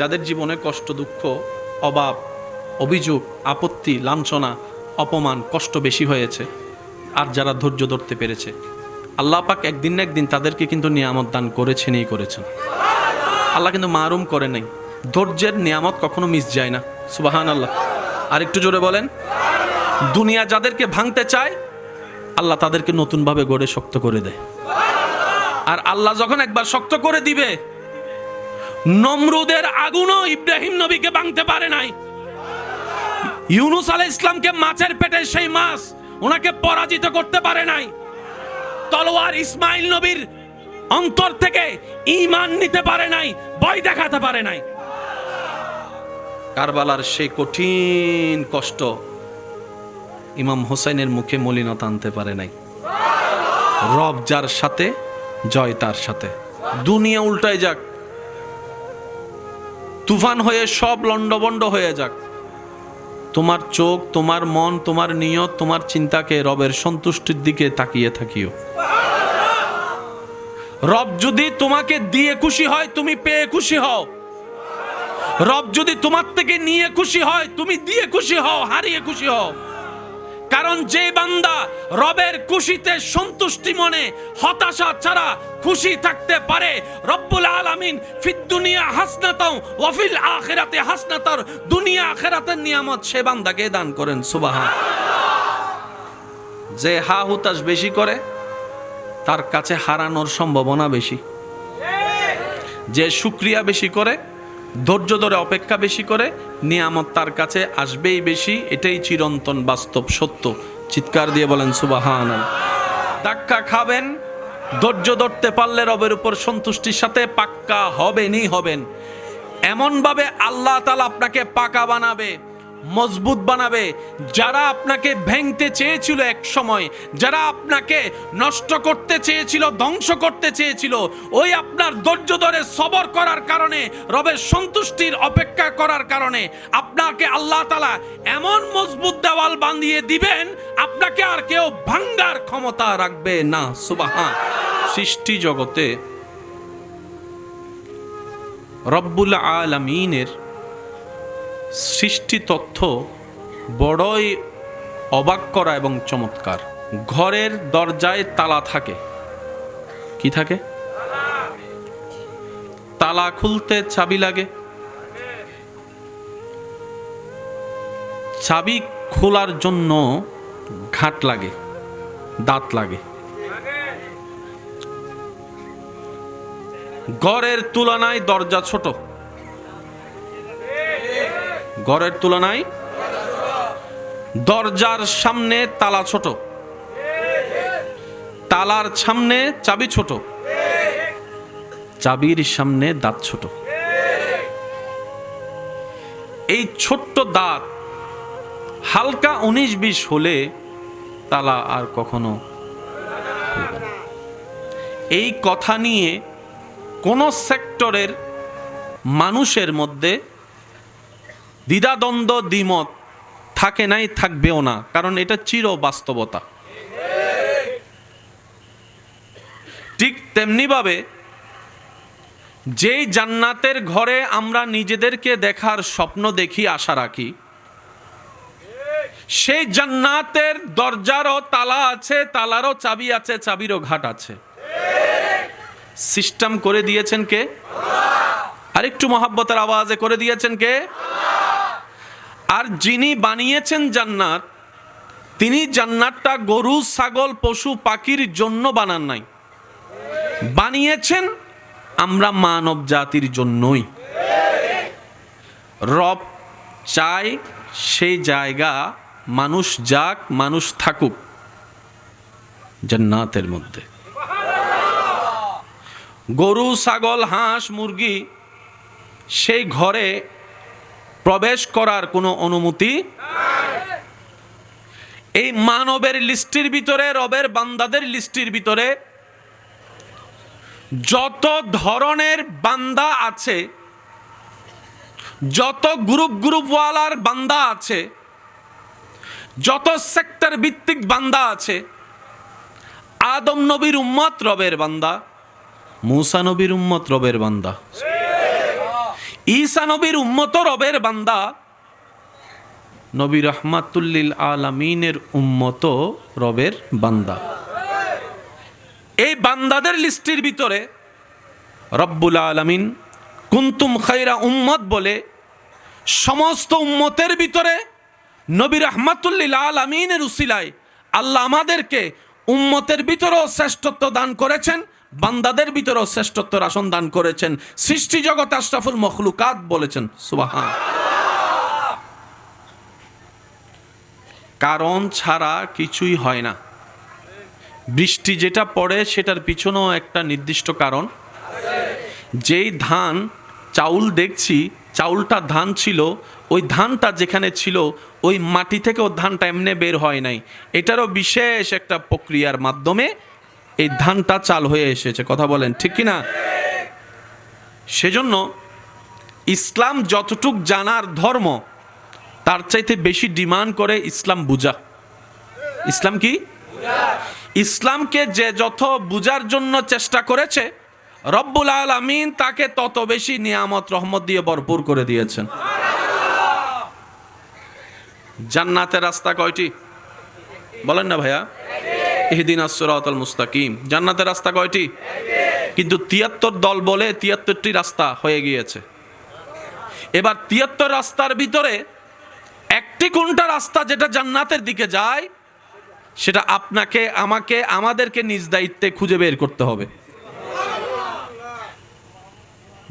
যাদের জীবনে কষ্ট, দুঃখ, অভাব, অভিযোগ, আপত্তি, লাঞ্ছনা, অপমান, কষ্ট বেশি হয়েছে, আর যারা ধৈর্য ধরতে পেরেছে, আল্লাহ পাক একদিন না একদিন তাদেরকে কিন্তু নিয়ামত দান করেছেনই করেছেন। আল্লাহ কিন্তু মারুম করে নাই। ধৈর্যের নিয়ামত কখনো মিস যায় না। সুবহানাল্লাহ। আর একটু জোরে বলেন। দুনিয়া যাদেরকে ভাঙতে চায়, আল্লাহ তাদেরকে নতুনভাবে গড়ে শক্ত করে দেয়। আর আল্লাহ যখন একবার শক্ত করে দিবে, নমরুদের আগুনও ইব্রাহিম নবীকে ভাঙতে পারে নাই। ইউনুস আলাইহিস ইসলামকে মাছের পেটে সেই মাছ ওনাকে পরাজিত করতে পারে নাই। তলোয়ার ইসমাইল নবীর অন্তর থেকে ঈমান নিতে পারে নাই, ভয় দেখাতে পারে নাই। কারবালার সেই কঠিন কষ্ট ইমাম হোসেনের মুখে মলিনতা আনতে পারে নাই। রব যার সাথে, জয় তার সাথে। দুনিয়া উল্টায় যাক, তুফান হয়ে সব লন্ডভন্ড হয়ে যাক, তোমার চোখ, তোমার মন, তোমার নিয়ত, তোমার চিন্তাকে রবের সন্তুষ্টির দিকে তাকিয়ে থাকিও। রব যদি তোমাকে দিয়ে খুশি হয়, তুমি পেয়ে খুশি হও। রব যদি তোমার থেকে নিয়ে খুশি হয়, তুমি দিয়ে খুশি হও, হারিয়ে খুশি হও। কারণ যে বান্দা রবের খুশিতে সন্তুষ্টি মনে, হতাশা ছাড়া খুশি থাকতে পারে, রব্বুল আলামিন ফিদ দুনিয়া হাসনাতাও ওয়া ফিল আখিরাতে হাসনাতার, দুনিয়া আখিরাতের নিয়ামত সে বান্দাকে দান করেন। সুবহান। যে হা হুতাশ বেশি করে, তার কাছে হারানোর সম্ভাবনা বেশি। যে শুকরিয়া বেশি করে, ধৈর্য ধরে অপেক্ষা বেশি করে, নিয়ামত তার কাছে আসবেই বেশি। এটাই চিরন্তন বাস্তব সত্য। চিৎকার দিয়ে বলেন সুবহানাল্লাহ। ধাক্কা খাবেন, ধৈর্য ধরতে পারলে রবের উপর সন্তুষ্টির সাথে পাক্কা হবেনই হবেন। এমনভাবে আল্লাহ তাআলা আপনাকে পাকা বানাবে, মজবুত বানাবে। যারা আপনাকে ভেঙতে চেয়েছিল এক সময়, যারা আপনাকে নষ্ট করতে চেয়েছিল, ধ্বংস করতে চেয়েছিল, ওই আপনার ধৈর্য ধরে সবর করার কারণে, রবের সন্তুষ্টির অপেক্ষা করার কারণে আপনাকে আল্লাহ তাআলা এমন মজবুত দেওয়াল বাঁধিয়ে দিবেন, আপনাকে আর কেউ ভাঙার ক্ষমতা রাখবে না। সুবহান। সৃষ্টি জগতে রব্বুল আলামিনের সৃষ্টি তথ্য বড়ই অবাক করা এবং চমৎকার। ঘরের দরজায় তালা থাকে। কি থাকে? তালা খুলতে চাবি লাগে। চাবি খোলার জন্য ঘাট লাগে, দাঁত লাগে। ঘরের তুলনায় দরজা ছোট। ঘরের তুলনায় দরজার সামনে তালা ছোট, তালার সামনে চাবি ছোট, চাবির সামনে দাঁত ছোট। এই ছোট্ট দাঁত হালকা 19-20 হলে তালা আর কখনো খুলবে না। এই কথা নিয়ে কোন সেক্টরের মানুষের মধ্যে দ্বিধাদ্বন্দ্ব, দ্বিমত থাকে নাই, থাকবেও না। কারণ এটা চির বাস্তবতা। ঠিক তেমনিভাবে যেই জান্নাতের ঘরে আমরা নিজেদেরকে দেখার স্বপ্ন দেখি, আশা রাখি, সেই জান্নাতের দরজারও তালা আছে, তালারও চাবি আছে, চাবিরও ঘাট আছে। সিস্টেম করে দিয়েছেন কে? আরেকটু মহাব্বতের আওয়াজে করে দিয়েছেন কে? আর যিনি বানিয়েছেন জান্নাত, তিনি জান্নাতটা গরু, ছাগল, পশু পাখির জন্য বানান নাই, বানিয়েছেন আমরা মানব জাতির জন্যই। রব চায় সেই জায়গা মানুষ যাক, মানুষ থাকুক জান্নাতের মধ্যে। গরু, ছাগল, হাঁস, মুরগি সেই ঘরে প্রবেশ করার কোনো অনুমতি নাই। এই মানবের লিস্টির ভিতরে, রবের বান্দাদের লিস্টির ভিতরে যত ধরনের বান্দা আছে, যত গ্রুপওয়ালার বান্দা আছে, যত সেক্টর ভিত্তিক বান্দা আছে, আদম নবীর উম্মত রবের বান্দা, মূসা নবীর উম্মত রবের বান্দা, ঈসা নবীর উম্মত রবের বান্দা, নবী রাহমাতুল্লিল আলামিনের উম্মত রবের বান্দা। এই বান্দাদের লিস্টের ভিতরে রব্বুল আলামিন কুনতুম খায়রা উম্মত বলে সমস্ত উম্মতের ভিতরে নবী রাহমাতুল্লিল আলামিনের উসিলায় আল্লাহ আমাদেরকে উম্মতের ভিতরেও শ্রেষ্ঠত্ব দান করেছেন, বান্দাদের ভিতরেও শ্রেষ্ঠত্বের আসন দান করেছেন। সৃষ্টি জগৎ আশরাফুল মখলুকাত বলেছেন সুবহান। কারণ ছাড়া কিছুই হয় না। বৃষ্টি যেটা পড়ে সেটার পিছনেও একটা নির্দিষ্ট কারণ। যেই ধান চাউল দেখছি, চাউলটা ধান ছিল, ওই ধানটা যেখানে ছিল ওই মাটি থেকে ওই ধানটা এমনি বের হয় নাই, এটারও বিশেষ একটা প্রক্রিয়ার মাধ্যমে এই ধানটা চাল হয়ে এসেছে। কথা বলেন ঠিক কিনা? সেজন্য ইসলাম যতটুক জানার ধর্ম তার চাইতে বেশি ডিমান্ড করে ইসলাম বুঝা। ইসলাম কি? ইসলামকে যে যত বুঝার জন্য চেষ্টা করেছে রব্বুল আলামিন তাকে তত বেশি নিয়ামত রহমত দিয়ে ভরপুর করে দিয়েছেন। জান্নাতের রাস্তা কয়টি বলেন না ভাইয়া? ইহদিনাস সিরাতাল মুস্তাকিম। জান্নাতের রাস্তা কয়টি? কিন্তু 73 দল বলে 73টি রাস্তা হয়ে গিয়েছে। এবার 73 রাস্তার ভিতরে একটি কোনটা রাস্তা যেটা জান্নাতের দিকে যায় সেটা আপনাকে, আমাকে, আমাদেরকে নিজ দায়িত্বে খুঁজে বের করতে হবে।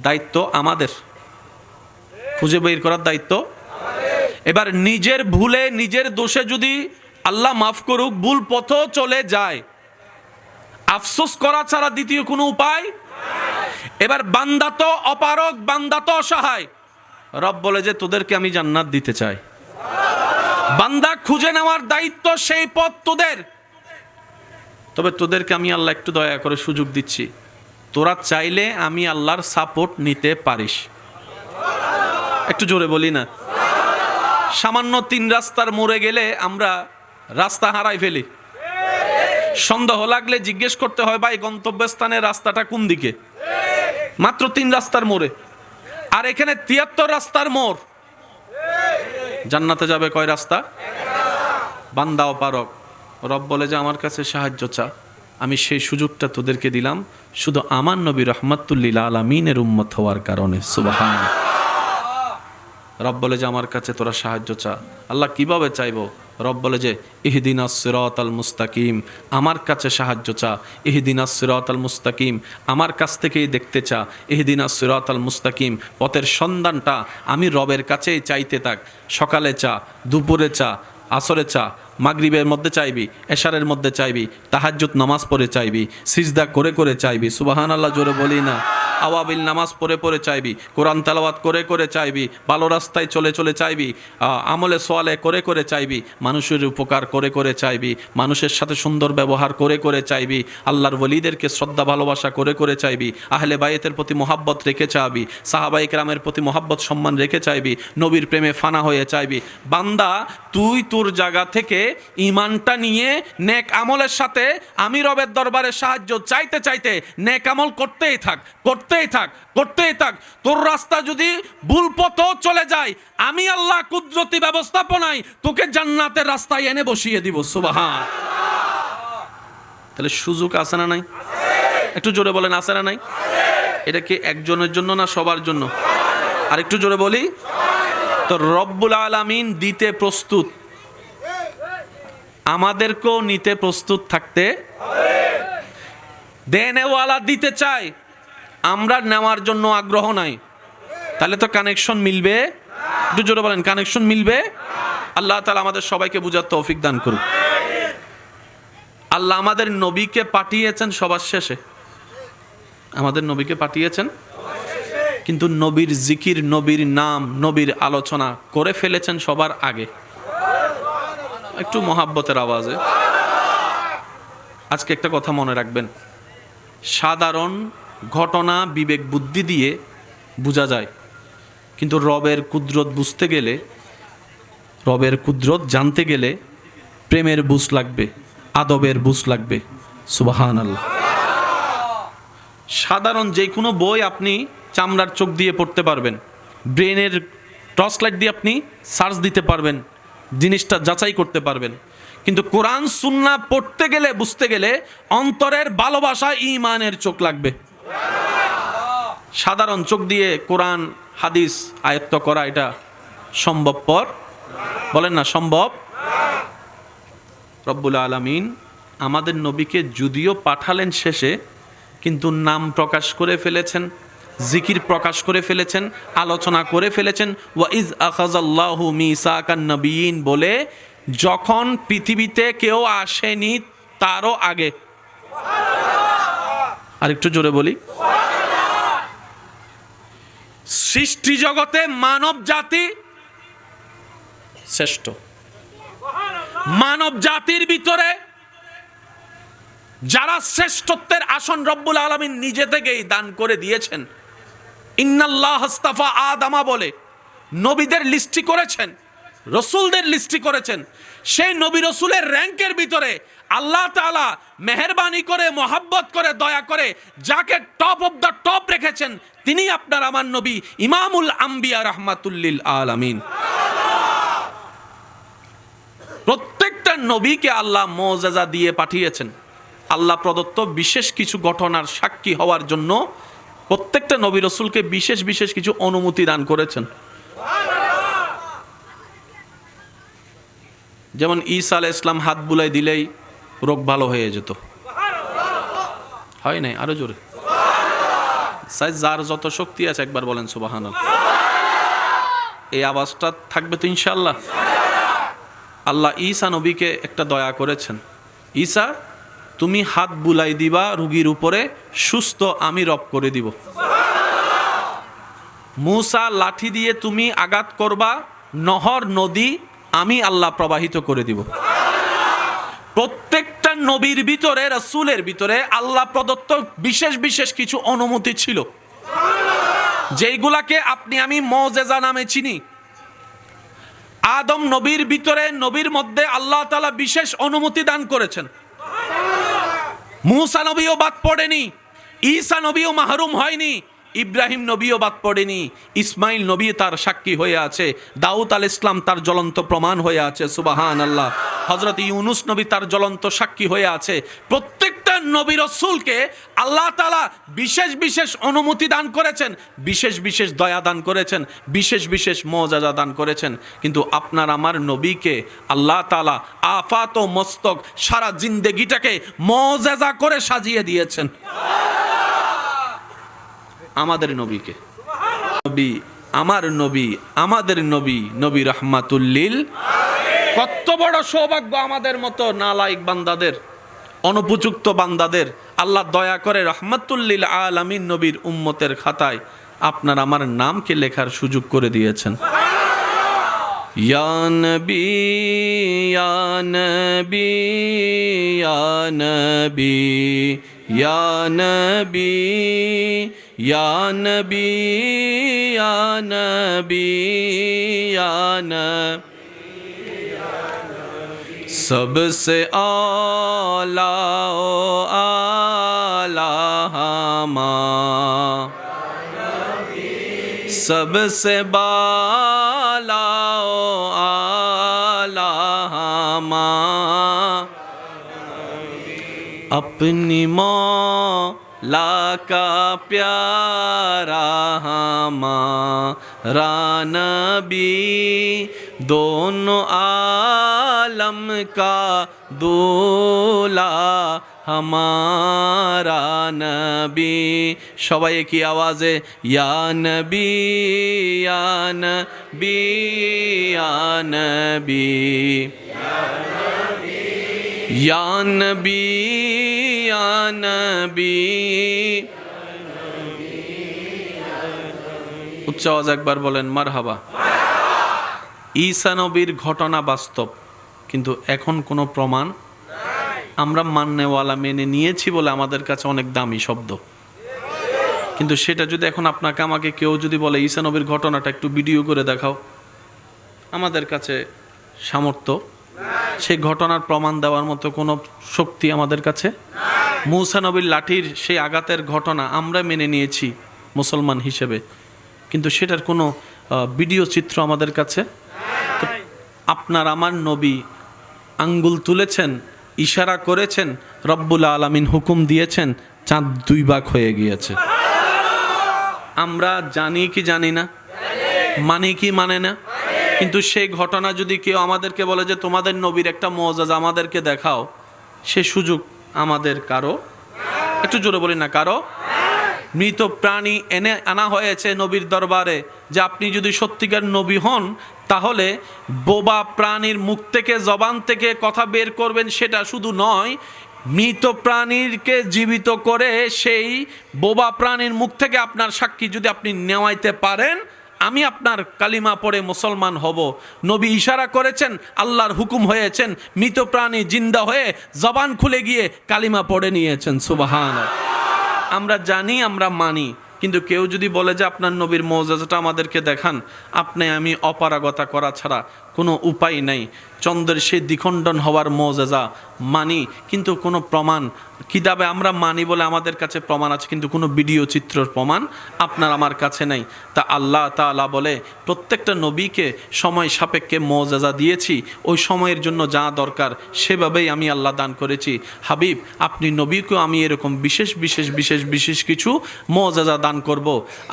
দায়িত্ব আমাদের, খুঁজে বের করার দায়িত্ব। এবার নিজের ভুলে নিজের দোষে যদি আল্লাহ মাফ করুক ভুল পথ চলে যায়, আফসোস করা ছাড়া দ্বিতীয় কোনো উপায়। এবার বান্দা তো অপারগ, বান্দা তো অসহায়। রব বলে যে তোদেরকে আমি জান্নাত দিতে চাই। বান্দা খুঁজে নেওয়ার দায়িত্ব, সেই পথ তোদের। তবে তোদেরকে আমি আল্লাহ একটু দয়া করে সুযোগ দিচ্ছি, তোরা চাইলে আমি আল্লাহর সাপোর্ট নিতে পারিস। একটু জোরে বলি না? সামান্য 3 রাস্তার মোড়ে গেলে আমরা রাস্তা হারাই ফেলি। সন্দেহ লাগলে জিজ্ঞেস করতে হয় ভাই গন্তব্যস্থানের রাস্তাটা কোন দিকে? মাত্র 3 রাস্তার মোড়ে, আর এখানে 73 রাস্তার মোড়। জান্নাতে যাবে কয় রাস্তা? বান্দা অপারগ। রব বলে যে আমার কাছে সাহায্য চা, আমি সেই সুযোগটা তোদেরকে দিলাম শুধু আমার নবী রাহমাতুল্লিল আলামিনের উম্মত হওয়ার কারণে। সুবহান। রব বলে যে আমার কাছে তোরা সাহায্য চা। আল্লাহ কিভাবে চাইবো? রব বলে যে ইহদিনাস সিরাতাল মুস্তাকিম, আমার কাছে সাহায্য চা। ইহদিনাস সিরাতাল মুস্তাকিম, আমার কাছ থেকেই দেখতে চা। ইহদিনাস সিরাতাল মুস্তাকিম, পথের সন্ধানটা আমি রবের কাছেই চাইতে থাক। সকালে চা, দুপুরে চা, আসরে চা, মাগরিবের মধ্যে চাইবি, এশারের মধ্যে চাইবি, তাহাজ্জুদ নামাজ পড়ে চাইবি, সিজদা করে করে চাইবি। সুবহানাল্লাহ জোরে বলি না? আওয়াবিল নামাজ পড়ে পড়ে চাইবি, কোরআন তেলাওয়াত করে করে চাইবি, ভালো রাস্তায় চলে চলে চাইবি, আমলে সোয়ালে করে করে চাইবি, মানুষের উপকার করে করে চাইবি, মানুষের সাথে সুন্দর ব্যবহার করে করে চাইবি, আল্লাহর ওলিদেরকে শ্রদ্ধা ভালোবাসা করে করে চাইবি, আহলে বাইতের প্রতি মহাব্বত রেখে চাইবি, সাহাবায়ে কেরামের প্রতি মহাব্বত সম্মান রেখে চাইবি, নবীর প্রেমে ফানা হয়ে চাইবি। বান্দা তুই তোর জায়গা থেকে ঈমানটা নিয়ে নেক আমলের সাথে আমি রবের দরবারে সাহায্য চাইতে চাইতে নেক আমল করতেই থাক, করতেই থাক, করতেই থাক। তোর রাস্তা যদি ভুল পথও চলে যায়, আমি আল্লাহ কুদরতি ব্যবস্থাপনায় তোকে জান্নাতের রাস্তায় এনে বসিয়ে দিব। সুবহান। তাহলে সুযোগ আছে না নাই? একটু জোরে বলেন আছে না নাই? এটা কি একজনের জন্য না সবার জন্য? আর একটু জোরে বলি তো রব্বুল আলামিন দিতে প্রস্তুত, আমাদেরকেও নিতে প্রস্তুত থাকতে। দেনেওয়ালা দিতে চাই, আমরা নেওয়ার জন্য আগ্রহ নাই, তাহলে তো কানেকশন মিলবে? একটু জোরে বলেন কানেকশন মিলবে? আল্লাহ তাআলা আমাদের সবাইকে বুঝার তৌফিক দান করুন। আল্লাহ আমাদের নবীকে পাঠিয়েছেন সবার শেষে, আমাদের নবীকে পাঠিয়েছেন, কিন্তু নবীর জিকির, নবীর নাম, নবীর আলোচনা করে ফেলেছেন সবার আগে। একটু মহাব্বতের আওয়াজে আজকে একটা কথা মনে রাখবেন, সাধারণ ঘটনা বিবেক বুদ্ধি দিয়ে বোঝা যায়, কিন্তু রবের কুদরত বুঝতে গেলে, রবের কুদরত জানতে গেলে প্রেমের বুঝ লাগবে, আদবের বুঝ লাগবে। সুবহানাল্লাহ। সাধারণ যে কোনো বই আপনি চামড়ার চোখ দিয়ে পড়তে পারবেন, ব্রেনের টর্চ লাইট দিয়ে আপনি সার্চ দিতে পারবেন, জিনিসটা যাচাই করতে পারবেন। কিন্তু কোরআন সুন্নাহ পড়তে গেলে, বুঝতে গেলে অন্তরের ভালোবাসা, ঈমানের চোখ লাগবে। সাধারণ চোখ দিয়ে কোরআন হাদিস আয়ত্ত করা এটা সম্ভবপর, বলেন না সম্ভব? রব্বুল আলামিন আমাদের নবীকে যদিও পাঠালেন শেষে, কিন্তু নাম প্রকাশ করে ফেলেছেন, জিকির প্রকাশ করে ফেলেছেন, আলোচনা করে ফেলেছেন ওয়াইজ আখাযাল্লাহু মিসাকান নবিয়িন বলে, যখন পৃথিবীতে কেউ আসেনি তারও আগে। আরেকটু জোরে বলি, সৃষ্টি জগতে মানব জাতি শ্রেষ্ঠ। মানব জাতির ভিতরে যারা শ্রেষ্ঠত্বের আসন রব্বুল আলামিন নিজে থেকেই দান করে দিয়েছেন। ইন্নাল্লাহ আস্তাফা আদামা বলে নবীদের লিস্টি করেছেন, রসুলদের লিস্টি করেছেন। সেই নবী রসুলের র্যাঙ্কের ভিতরে আল্লাহ তাআলা মেহেরবানি করে, মোহাব্বত করে, দয়া করে যাকে টপ অফ দ্য টপ রেখেছেন তিনি আপনার আমার নবী ইমামুল আম্বিয়া রাহমাতুল্লিল আলামিন। প্রত্যেকটা নবীকে আল্লাহ মুআজিজা দিয়ে পাঠিয়েছেন। আল্লাহ প্রদত্ত বিশেষ কিছু ঘটনার সাক্ষী হওয়ার জন্য প্রত্যেকটা নবী রসুলকে বিশেষ বিশেষ কিছু অনুমতি দান করেছেন। যেমন ঈসা আলাইহিস সালাম হাত বুলাই দিলেই রোগ ভালো হয়ে যেত, হয় নাই? আরো জোরে, যার যত শক্তি আছে একবার বলেন সুবহানাল্লাহ। এই আওয়াজটা থাকবে তো ইনশাআল্লাহ। আল্লাহ ঈসা নবীকে একটা দয়া করেছেন, ঈসা তুমি হাত বুলাই দিবা রোগীর উপরে, সুস্থ আমি রব করে দিব। মূসা লাঠি দিয়ে তুমি আঘাত করবা, নহর নদী আমি আল্লাহ প্রবাহিত করে দিব। প্রত্যেকটা নবীর ভিতরে, রাসূলের ভিতরে আল্লাহ প্রদত্ত বিশেষ বিশেষ কিছু অনুমতি ছিল, যেইগুলাকে আপনি আমি মুআজিজা নামে চিনি। আদম নবীর ভিতরে, নবীর মধ্যে আল্লাহ তাআলা বিশেষ অনুমতি দান করেছেন। মূসা নবীও বাদ পড়েনি, ঈসা নবীও মাহরুম হয়নি, ইব্রাহিম নবীও বাদ পড়েনি, ইসমাইল নবী তার সাক্ষী হয়ে আছে, দাউদ আলাইহিস সালাম তার জ্বলন্ত প্রমাণ হয়ে আছে, সুবহানাল্লাহ। হযরত ইউনুস নবী তার জ্বলন্ত সাক্ষী হয়ে আছে। প্রত্যেকটা নবী রাসূলকে আল্লাহ তাআলা বিশেষ বিশেষ অনুমতি দান করেছেন, বিশেষ বিশেষ দয়া দান করেছেন, বিশেষ বিশেষ মুআজিজা দান করেছেন। কিন্তু আপনার আমার নবীকে আল্লাহ তাআলা আফাত ও মস্তক সারা জিন্দেগিটাকে মুআজিজা করে সাজিয়ে দিয়েছেন। আমাদের নবীকে, নবী আমার নবী, আমাদের নবী, নবী রাহমাতুল্লিল। কত বড় সৌভাগ্য আমাদের মতো নালায়েক বান্দাদের, অনুপযুক্ত বান্দাদের আল্লাহ দয়া করে রাহমাতুল্লিল আলামিন নবীর উম্মতের খাতায় আপনার আমার নামকে লেখার সুযোগ করে দিয়েছেন। ইয়া নবী ইয়া নবী ইয়া নবী ইয়া নবী ইয়া নবী ইয়া নবী ইয়া নবী सबसे आला ओ आला हमा, सबसे बाला ओ आला हमा, अपनी मौला का प्यारा हमारा नबी, दोनों आलम का दूल्हा हमारा नबी। সবাই কি আওয়াজে ইয়া নবী ইয়া নবী ইয়া নবী ইয়া নবী ইয়া নবী। উচ্চ আওয়াজ একবার বলেন মারহাবা। ঈসা নবীর ঘটনা বাস্তব, কিন্তু এখন কোনো প্রমাণ আমরা মাননেওয়ালা মেনে নিয়েছি বলে আমাদের কাছে অনেক দামি শব্দ। কিন্তু সেটা যদি এখন আপনাকে আমাকে কেউ যদি বলে ঈসা নবীর ঘটনাটা একটু ভিডিও করে দেখাও, আমাদের কাছে সামর্থ্য, সেই ঘটনার প্রমাণ দেওয়ার মতো কোনো শক্তি আমাদের কাছে। মূসা নবীর লাঠির সেই আঘাতের ঘটনা আমরা মেনে নিয়েছি মুসলমান হিসেবে, কিন্তু সেটার কোনো ভিডিও চিত্র আমাদের কাছে? তো আপনার আমার নবী আঙ্গুল তুলেছেন, ইশারা করেছেন, রব্বুল আলামিন হুকুম দিয়েছেন, চাঁদ 2 ভাগ হয়ে গিয়েছে। আমরা জানি কি জানি না, মানি কি মানে না? কিন্তু সেই ঘটনা যদি কেউ আমাদেরকে বলে যে তোমাদের নবীর একটা মুআজিজা আমাদেরকে দেখাও, সে সুযোগ আমাদের কারো, একটু জোরে বলি না, কারো? মৃত প্রাণী এনে আনা হয়েছে নবীর দরবারে যে আপনি যদি সত্যিকার নবী হন তাহলে বোবা প্রাণীর মুখ থেকে, জবান থেকে কথা বের করবেন, সেটা শুধু নয়, মৃত প্রাণীকে জীবিত করে সেই বোবা প্রাণীর মুখ থেকে আপনার সাক্ষী যদি আপনি নেওয়াইতে পারেন, আমি আপনার কালিমা পড়ে মুসলমান হব। নবী ইশারা করেছেন, আল্লাহর হুকুম হয়েছেন, মৃত প্রাণী জিন্দা হয়ে জবান খুলে গিয়ে কালিমা পড়ে নিয়েছেন। সুবহানাল্লাহ। আমরা জানি, আমরা মানি, কিন্তু কেউ যদি বলে যে আপনার নবীর মুআজিজাটা আমাদেরকে দেখান, আপনি আমি অপারগতা করা ছাড়া কোনো উপায় নাই। চন্দ্রের সেই দ্বিখণ্ডন হওয়ার মুআজিজা মানি, কিন্তু কোনো প্রমাণ কিতাবে আমরা মানি বলে আমাদের কাছে প্রমাণ আছে, কিন্তু কোনো ভিডিও চিত্রের প্রমাণ আপনার আমার কাছে নাই। তা আল্লাহ তাআলা বলে প্রত্যেকটা নবীকে সময় সাপেক্ষে মুআজিজা দিয়েছি, ওই সময়ের জন্য যা দরকার সেভাবেই আমি আল্লাহ দান করেছি। হাবিব, আপনি নবীকেও আমি এরকম বিশেষ বিশেষ বিশেষ বিশেষ কিছু মুআজিজা দান করব।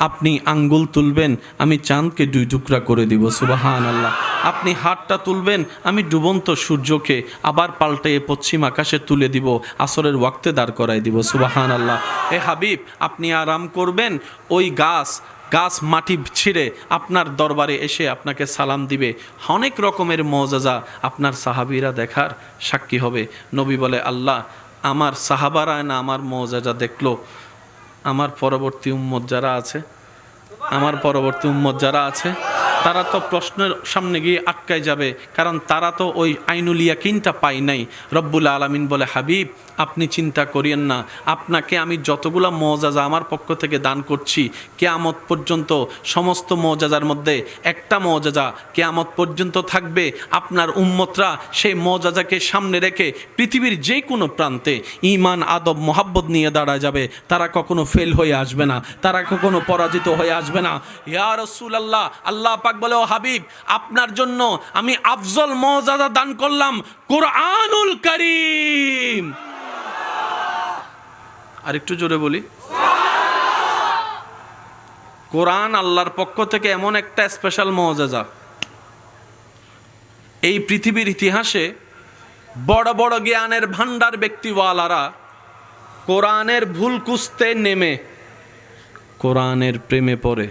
আপনি আঙ্গুল তুলবেন, আমি চাঁদকে 2 টুকরা করে দিব। সুবহানাল্লাহ। আপনি হাতটা তুলবেন, আমি ডুবন্ত সূর্যকে আবার পাল্টে পশ্চিম আকাশে তুলে দিব, আসরের ওয়াক্তে দাঁড় করাই দিব। সুবহানাল্লাহ। এ হাবিব, আপনি আরাম করবেন, ওই গাছ মাটি ছিঁড়ে আপনার দরবারে এসে আপনাকে সালাম দিবে। অনেক রকমের মুআজিজা আপনার সাহাবীরা দেখার সাক্ষী হবে। নবী বলে, আল্লাহ, আমার সাহাবারা না আমার মুআজিজা দেখলো, আমার পরবর্তী উম্মত যারা আছে তারা তো প্রশ্নের সামনে গিয়ে আটকায় যাবে, কারণ তারা তো ওই আইনুল ইয়াকিনটা পায় নাই। রব্বুল আলামিন বলে, হাবিব, আপনি চিন্তা করিয়েন না, আপনাকে আমি যতগুলা মুআজিজা আমার পক্ষ থেকে দান করছি, কিয়ামত পর্যন্ত সমস্ত মুআজিজার মধ্যে একটা মুআজিজা কিয়ামত পর্যন্ত থাকবে। আপনার উম্মতরা সেই মুআজিজাকে সামনে রেখে পৃথিবীর যে কোনো প্রান্তে ঈমান, আদব, মোহাব্বত নিয়ে দাঁড়ায় যাবে। তারা কখনো ফেল হয়ে আসবে না, তারা কখনো পরাজিত হয়ে আসবে না। ইয়া রাসূলুল্লাহ, আল্লাহ পাক বলে, ও হাবিব, আপনার জন্য আমি আফজল মুআজিজা দান করলাম, কুরআনুল কারীম। আর একটু জোরে বলি, কোরআন আল্লাহর পক্ষ থেকে এমন একটা স্পেশাল মুআজিজা, এই পৃথিবীর ইতিহাসে বড় বড় জ্ঞানের ভান্ডার ব্যক্তিওয়ালারা কোরআনের ভুল কুস্তে নেমে কোরআনের প্রেমে পড়ে,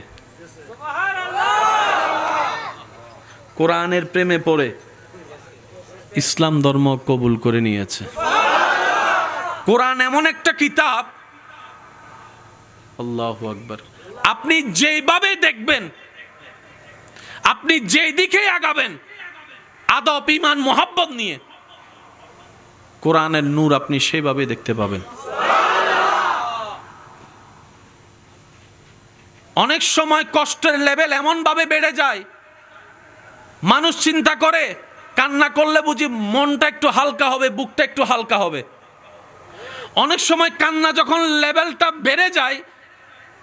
কোরআনের প্রেমে পড়ে ইসলাম ধর্ম কবুল করে নিয়েছে। কোরআন এমন একটা কিতাব, আল্লাহু আকবার, আপনি যেইভাবে দেখবেন, আপনি যেই দিকে আগাবেন আদব, ঈমান, মোহাব্বত নিয়ে, কোরআনের নূর আপনি সেইভাবে দেখতে পাবেন। অনেক সময় কষ্টের লেভেল এমন ভাবে বেড়ে যায়, মানুষ চিন্তা করে কান্না করলে বুঝি মনটা একটু হালকা হবে, বুকটা একটু হালকা হবে। অনেক সময় কান্না যখন লেভেলটা বেড়ে যায়,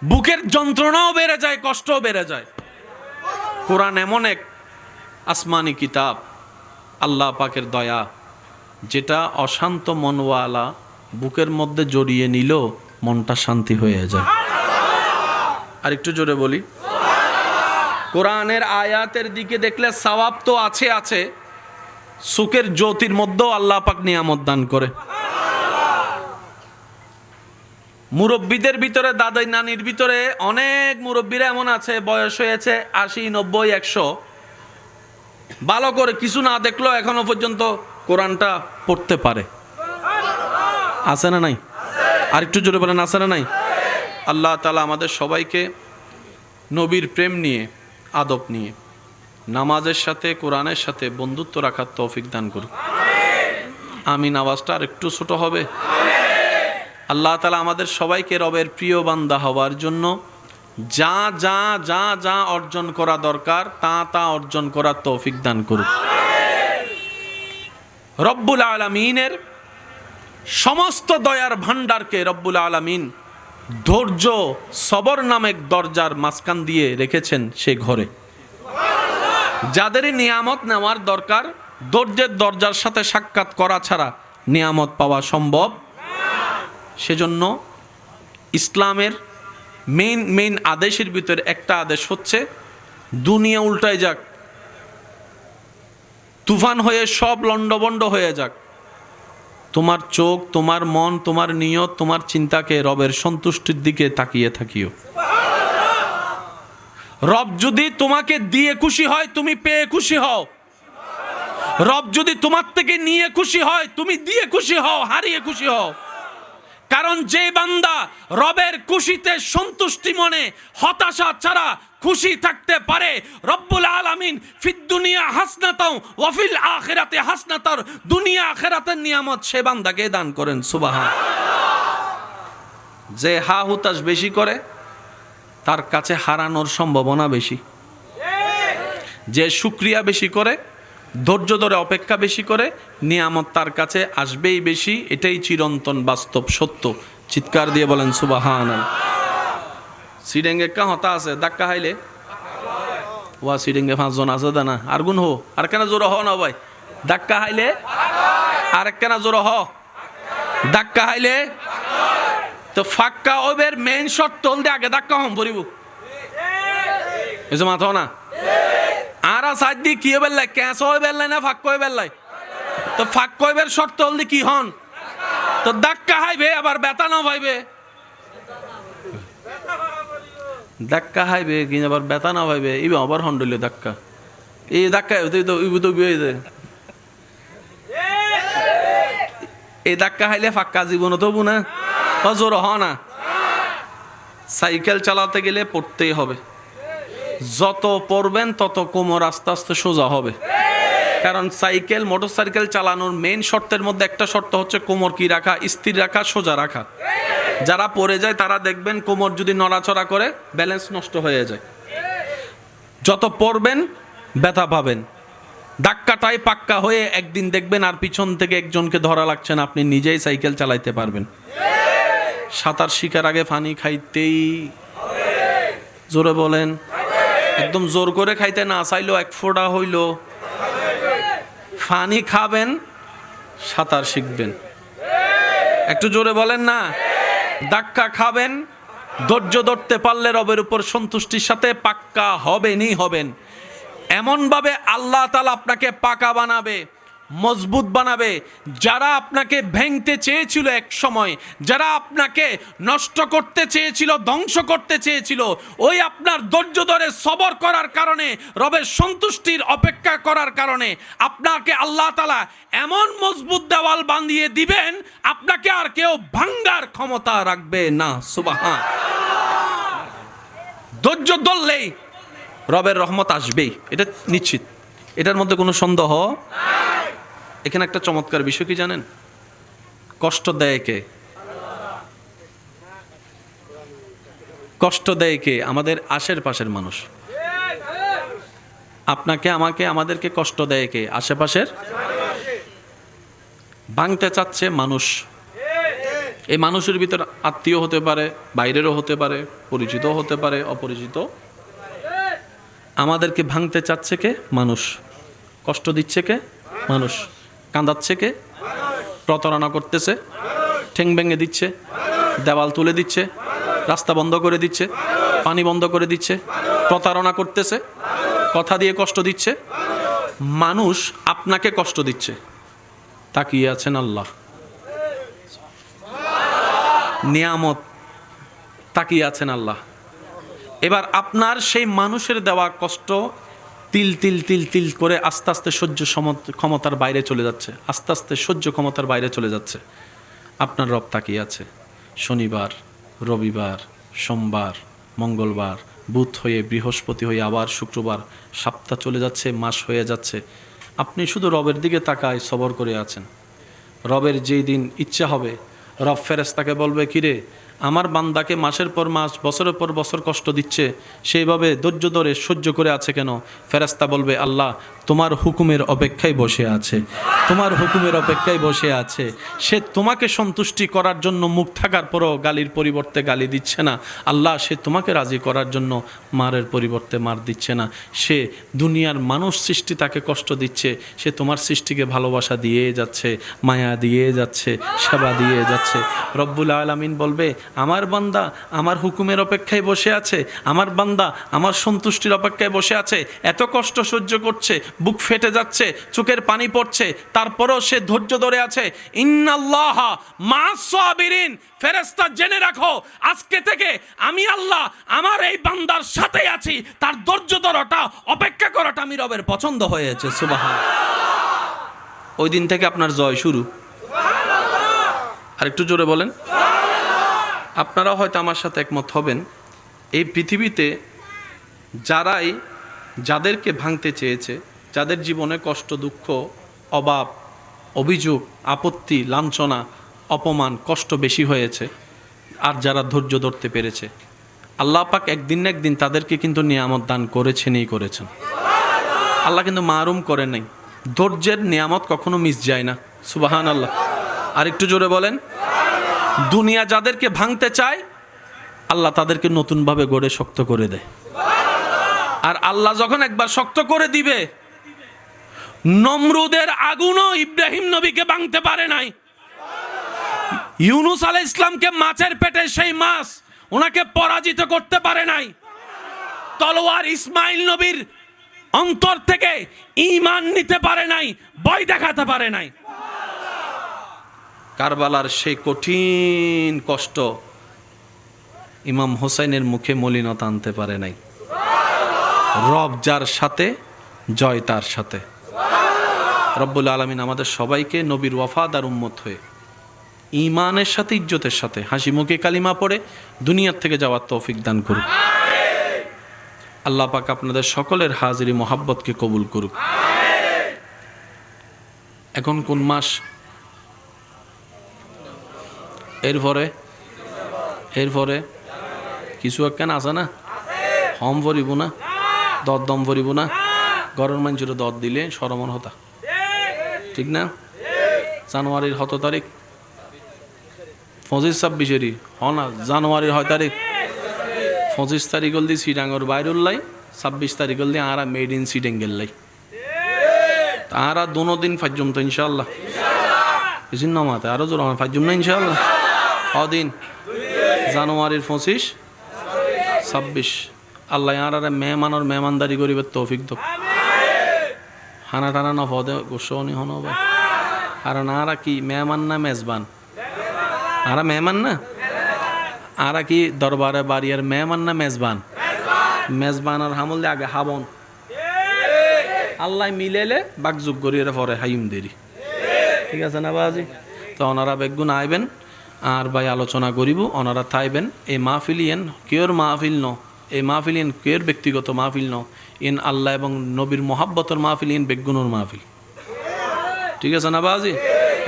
বুকের যন্ত্রণাও বেড়ে যায়, কষ্টও বেড়ে যায়। কোরআন এমন এক আসমানি কিতাব, আল্লাহ পাকের দয়া, যেটা অশান্ত মনওয়ালা বুকের মধ্যে জড়িয়ে নিল মনটা শান্তি হয়ে যায়। আর একটু জোরে বলি, কোরআনের আয়াতের দিকে দেখলে সওয়াব তো আছে, সুখের জ্যোতির মধ্যেও আল্লাহ পাক নিয়ামত দান করে। মুরব্বীদের ভিতরে, দাদা নানির ভিতরে অনেক মুরব্বীরা এমন আছে, বয়স হয়েছে 80, 90, 100, ভালো করে কিছু না দেখলো এখনো পর্যন্ত কোরআনটা পড়তে পারে। আছে না নাই? আর একটু জোরে বলেন, আছে না নাই? আল্লাহ তাআলা আমাদের সবাইকে নবীর প্রেম নিয়ে, আদব নিয়ে, নামাজের সাথে, কোরআনের সাথে বন্ধুত্ব রাখার তৌফিক দান করুন। আমিন। আওয়াজটা আর একটু ছোট হবে। আল্লাহ তাআলা আমাদের সবাইকে রবের প্রিয় বান্দা হওয়ার জন্য যা যা যা যা অর্জন করা দরকার তা অর্জন করার তৌফিক দান করুন। রব্বুল আলামিনের সমস্ত দয়ার ভান্ডারকে রব্বুল আলামিন ধৈর্য, সবর নামক দরজার মাঝখান দিয়ে রেখেছেন সে ঘরে। যাদেরই নিয়ামত নেওয়ার দরকার, ধৈর্যের দরজার সাথে সাক্ষাৎ করা ছাড়া নিয়ামত পাওয়া সম্ভব। সেজন্য ইসলামের মেইন আদেশের ভিতরে একটা আদেশ হচ্ছে দুনিয়া উল্টায় যাক, তুফান হয়ে সব লণ্ডভণ্ড হয়ে যাক, তোমার চোখ, তোমার মন, তোমার নিয়ত, তোমার চিন্তাকে রবের সন্তুষ্টির দিকে তাকিয়ে থাকিও। রব যদি তোমাকে দিয়ে খুশি হয়, তুমি পেয়ে খুশি হও। রব যদি তোমার থেকে নিয়ে খুশি হয়, তুমি দিয়ে খুশি হও, হারিয়ে খুশি হও। কারণ যে বান্দা রবের খুশিতে সন্তুষ্টি মনে হতাশা ছাড়া খুশি থাকতে পারে, রব্বুল আলামিন ফিদ দুনিয়া হাসনাতাও ওয়া ফিল আখিরাতে হাসনাতার, দুনিয়া আখিরাতের নিয়ামত সে বান্দাকে দান করেন। সুবহান। যে হা হুতাশ বেশি করে তার কাছে হারানোর সম্ভাবনা বেশি। যে শুকরিয়া বেশি করে, ধৈর্য ধরে অপেক্ষা বেশি করে, নিয়ামত তার কাছে আসবেই বেশি। এটাই চিরন্তন বাস্তব সত্য। চিৎকার দিয়ে বলেন সুবহানাল্লাহ। সিডেঙ্গে কা হতা আছে ধাক্কা হাইলে ওয়া সিডেঙ্গে 5 জন আছে দানা আর গুণ হো আর কেন জোর হ না ভাই, ধাক্কা হাইলে আর কেন জোর হ, ধাক্কা হাইলে তো ফাক্কা ওবের মেইন শট তোল দে আগে ধাক্কা হম পড়িব এসে মাথা না আর সাইড দি কি বেললাই ক্যাশ হয়ে বেললাই না ফাক্কা হয়ে বেললাই, তো ফাক্কা ওবের শট তোল দি কি হন, তো ধাক্কা হাইবে আবার ব্যথা না পাইবে, ধাক্কা হাইবে কি আবার ব্যথা না পাইবে, ইবে আবার হন্ডলে ধাক্কা, এই ধাক্কা এই ধাক্কা হাইলে ফাক্কা জীবন তবু না জোর হ না। সাইকেল চালাতে গেলে পড়তেই হবে, যত পড়বেন তত কোমর আস্তে আস্তে সোজা হবে। কারণ সাইকেল, মোটরসাইকেল চালানোর মেইন শর্তের মধ্যে একটা শর্ত হচ্ছে কোমর কি রাখা, স্থির রাখা, সোজা রাখা। যারা পড়ে যায় তারা দেখবেন কোমর যদি নড়াচড়া করে ব্যালেন্স নষ্ট হয়ে যায়। যত পড়বেন ব্যথা পাবেন, ধাক্কাটাই পাক্কা হয়ে একদিন দেখবেন আর পিছন থেকে একজনকে ধরা লাগছে না, আপনি নিজেই সাইকেল চালাইতে পারবেন। সাঁতার শিখার আগে পানি খাইতেই জোরে বলেন, একদম জোর করে খাইতে না চাইলেও এক ফোঁটা হইল পানি খাবেন, সাঁতার শিখবেন। একটু জোরে বলেন না। ধাক্কা খাবেন, ধৈর্য ধরতে পারলে রবের উপর সন্তুষ্টির সাথে পাক্কা হবেনই হবেন। এমনভাবে আল্লাহ তাআলা আপনাকে পাকা বানাবে, মজবুত বানাবে। যারা আপনাকে ভেঙতে চেয়েছিল এক সময়, যারা আপনাকে নষ্ট করতে চেয়েছিল, ধ্বংস করতে চেয়েছিল, ওই আপনার ধৈর্য ধরে সবর করার কারণে, রবের সন্তুষ্টির অপেক্ষা করার কারণে আপনাকে আল্লাহ তাআলা এমন মজবুত দেওয়াল বাঁধিয়ে দিবেন, আপনাকে আর কেউ ভাঙ্গার ক্ষমতা রাখবে না। সুবহান। ধৈর্য ধরলেই রবের রহমত আসবেই, এটা নিশ্চিত, এটার মধ্যে কোনো সন্দেহ। এখানে একটা চমৎকার বিষয় কি জানেন? কষ্ট দেয় কে? কষ্ট দেয় কে? আমাদের আশেপাশের মানুষ। আপনাকে, আমাকে, আমাদেরকে কষ্ট দেয় কে? আশেপাশের। ভাঙতে চাচ্ছে মানুষ। এই মানুষের ভিতর আত্মীয় হতে পারে, বাইরেরও হতে পারে, পরিচিত হতে পারে, অপরিচিত। আমাদেরকে ভাঙতে চাচ্ছে কে? মানুষ। কষ্ট দিচ্ছে কে? মানুষ। কাঁদাচ্ছে কে? প্রতারণা করতেছে, ঠ্যাং ভেঙে দিচ্ছে, দেওয়াল তুলে দিচ্ছে, রাস্তা বন্ধ করে দিচ্ছে, পানি বন্ধ করে দিচ্ছে, প্রতারণা করতেছে, কথা দিয়ে কষ্ট দিচ্ছে। মানুষ আপনাকে কষ্ট দিচ্ছে, তাকিয়ে আছেন আল্লাহ। নিয়ামত, তাকিয়ে আছেন আল্লাহ। এবার আপনার সেই মানুষের দেওয়া কষ্ট তিল তিল তিল তিল করে আস্তে আস্তে সহ্য ক্ষমতার বাইরে চলে যাচ্ছে, আস্তে আস্তে সহ্য ক্ষমতার বাইরে চলে যাচ্ছে। আপনার রব তাকিয়ে আছে। শনিবার, রবিবার, সোমবার, মঙ্গলবার, বুধ হয়ে বৃহস্পতি হয়ে আবার শুক্রবার, সপ্তাহ চলে যাচ্ছে, মাস হয়ে যাচ্ছে। আপনি শুধু রবের দিকে তাকায় সবর করে আছেন। রবের যেই দিন ইচ্ছা হবে, রব ফেরেশতাকে বলবে, কিরে আমার বান্দাকে মাসের পর মাস, বছরের পর বছর কষ্ট দিচ্ছে, সেইভাবে ধৈর্য ধরে সহ্য করে আছে কেন? ফেরেশতা বলবে, আল্লাহ তোমার হুকুমের অপেক্ষায় বসে আছে, তোমার হুকুমের অপেক্ষায় বসে আছে। সে তোমাকে সন্তুষ্টি করার জন্য মুখ থাকার পরও গালির পরিবর্তে গালি দিচ্ছে না। আল্লাহ সে তোমাকে রাজি করার জন্য মারের পরিবর্তে মার দিচ্ছে না। সে দুনিয়ার মানুষ সৃষ্টি তাকে কষ্ট দিচ্ছে, সে তোমার সৃষ্টিকে ভালোবাসা দিয়ে যাচ্ছে, মায়া দিয়ে যাচ্ছে, সেবা দিয়ে যাচ্ছে। রব্বুল আলামিন বলবে, আমার বান্দা আমার হুকুমের অপেক্ষায় বসে আছে, আমার বান্দা আমার সন্তুষ্টির অপেক্ষায় বসে আছে, এত কষ্ট সহ্য করছে, বুক ফেটে যাচ্ছে, চোখের পানি পড়ছে, তারপরও সে ধৈর্য ধরে আছে। ইন্নাল্লাহা মা'আস সাবিরিন, ফেরেশতা জেনে রাখো আজকে থেকে আমি আল্লাহ আমার এই বান্দার সাথে আছি, তার ধৈর্য ধরাটা, অপেক্ষা করাটা আমি রবের পছন্দ হয়েছে। সুবহানাল্লাহ। ওই দিন থেকে আপনার জয় শুরু। আর একটু জোরে বলেন। আপনারা হয়তো আমার সাথে একমত হবেন, এই পৃথিবীতে যাদেরকে ভাঙতে চেয়েছে, যাদের জীবনে কষ্ট, দুঃখ, অভাব, অভিযোগ, আপত্তি, লাঞ্ছনা, অপমান, কষ্ট বেশি হয়েছে, আর যারা ধৈর্য ধরতে পেরেছে, আল্লাহ পাক একদিন না একদিন তাদেরকে কিন্তু নিয়ামত দান করেছেনই করেছেন। আল্লাহ কিন্তু মারুম করে নাই। ধৈর্যের নিয়ামত কখনো মিস যায় না। সুবহানাল্লাহ। আর একটু জোরে বলেন। দুনিয়া যাদেরকে ভাঙতে চায়, আল্লাহ তাদেরকে নতুনভাবে গড়ে শক্ত করে দেয়। আর আল্লাহ যখন একবার শক্ত করে দিবে, নমরুদের আগুনও ইব্রাহিম নবীকে ভাঙতে পারে নাই। ইউনুস আলাইহিস ইসলামকে মাছের পেটে সেই মাছ ওনাকে পরাজিত করতে পারে নাই। তলোয়ার ইসমাইল নবীর অন্তর থেকে ঈমান নিতে পারে নাই, ভয় দেখাতে পারে নাই। কারবালার সেই কঠিন কষ্ট ইমাম হোসেনের মুখে মলিনতা আনতে পারে নাই। রব যার সাথে, জয় তার সাথে। রব্বুল আলামিন আমাদের সবাইকে নবীর ওয়াফাদার উম্মত হয়ে ঈমানের সাথে, ইজ্জতের সাথে, হাসি মুখে কালিমা পড়ে দুনিয়ার থেকে যাওয়ার তৌফিক দান করুক। আল্লাহ পাক আপনাদের সকলের হাজিরি মোহাব্বতকে কবুল করুক। এখন কোন মাস? এরপরে কিছু একখান আছে না? হম ভরিব না, দম ভরিব না, গরম মানুষের দর দিলে সরমন হতা, ঠিক না? জানুয়ারির 7 তারিখ, 25-26 না, জানুয়ারির 6 তারিখ, 25 তারিখ হলদি সিডাঙ্গর বাইরুল্লাই, 26 তারিখ হলদি আরা মেড ইন সিডেঙ্গেল্লাই। তারা দোনো দিন ফাজুম তো ইনশাল্লাহ, কিছু নামাতে আরো জোর ফাজুম না ইনশাল্লাহ। দিন জানুয়ারির 25-26 আল্লাহ আর মেহমানের মেহমানদারি করিবে তৌফিক দো। হানা টানা নফদে গোসনি হন ভাই। কারণ আরা কি মেহমান না মেজবান? আরা মেহমান না, আরা কি দরবারে বাড়িয়ার মেহমান না মেজবান? মেজবানের হামল আগে হাবন আল্লাহ মিলেলে বাকযুগ করিয়ে পরে হাইম দেরি, ঠিক আছে না বাজি? তো ওনারা বেগুন আইবেন আর ভাই আলোচনা করিব, ওনারা থাইবেন। এই মাহফিলিয়েন কেউর মাহফিল ন, এই মাহফিলিয়েন কেউর ব্যক্তিগত মাহফিল ন, ইন আল্লাহ এবং নবীর মোহাব্বতর মাহফিলিয়েন বেগুনের মাহফিল, ঠিক আছে না বাজি?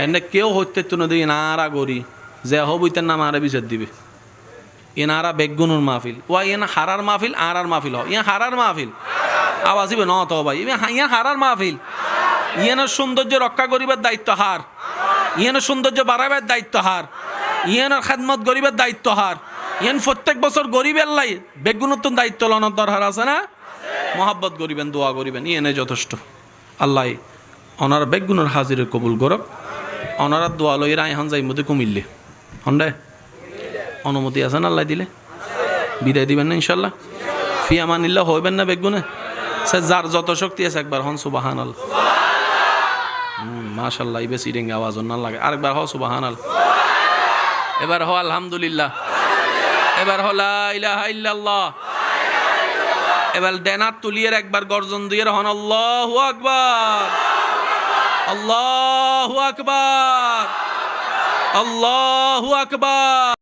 এনে কেউ হইতে তো নদী নারা গড়ি যে হবইতের নাম আরে বিচার দিবে। এনারা বেগুনের মাহফিল, ওয়া ইন হারার মাহফিল, আর মাহফিল ইয়া হারার মাহফিল আওয়াজিবে ন তো ভাই, ইয়া হারার মাহফিল। ইয়ানের সৌন্দর্য রক্ষা করিবার দায়িত্ব হার, ইয়ানের সৌন্দর্য বাড়াবার দায়িত্ব হার, ইয়ানের খেদমত গরিবের দায়িত্ব হার। ইয়ান প্রত্যেক বছর গরিবের লাই বেগুনত্ব দায়িত্ব লনের দরকার আছে না? মহাব্বত করিবেন, দোয়া করিবেন, ইয়েনে যথেষ্ট। আল্লাহ ওনার বেগুনের হাজিরে কবুল করক। ওনারা দোয়া লই রায়হান যাই মধ্যে কুমিল্লে হন্ডায় অনুমতি আছে না? আল্লাহ দিলে বিদায় দিবেন না ইনশাল্লাহ। ফিয়ামানিল্লাহ হইবেন না বেগুনে? সে যার যত শক্তি আছে একবার হন সুবহানাল্লাহ। মাশাআল্লাহ, এই বেশি রেঙ্গে আওয়াজ না লাগে। আরেকবার হ সুবহানাল্লাহ। এবার হ আলহামদুলিল্লাহ। এবার হ লা ইলাহা ইল্লাল্লাহ। এবার ডেনার তুলিয়ে একবার গর্জন দিয়ে হন আল্লাহু আকবার, আল্লাহু আকবার, আল্লাহু আকবার।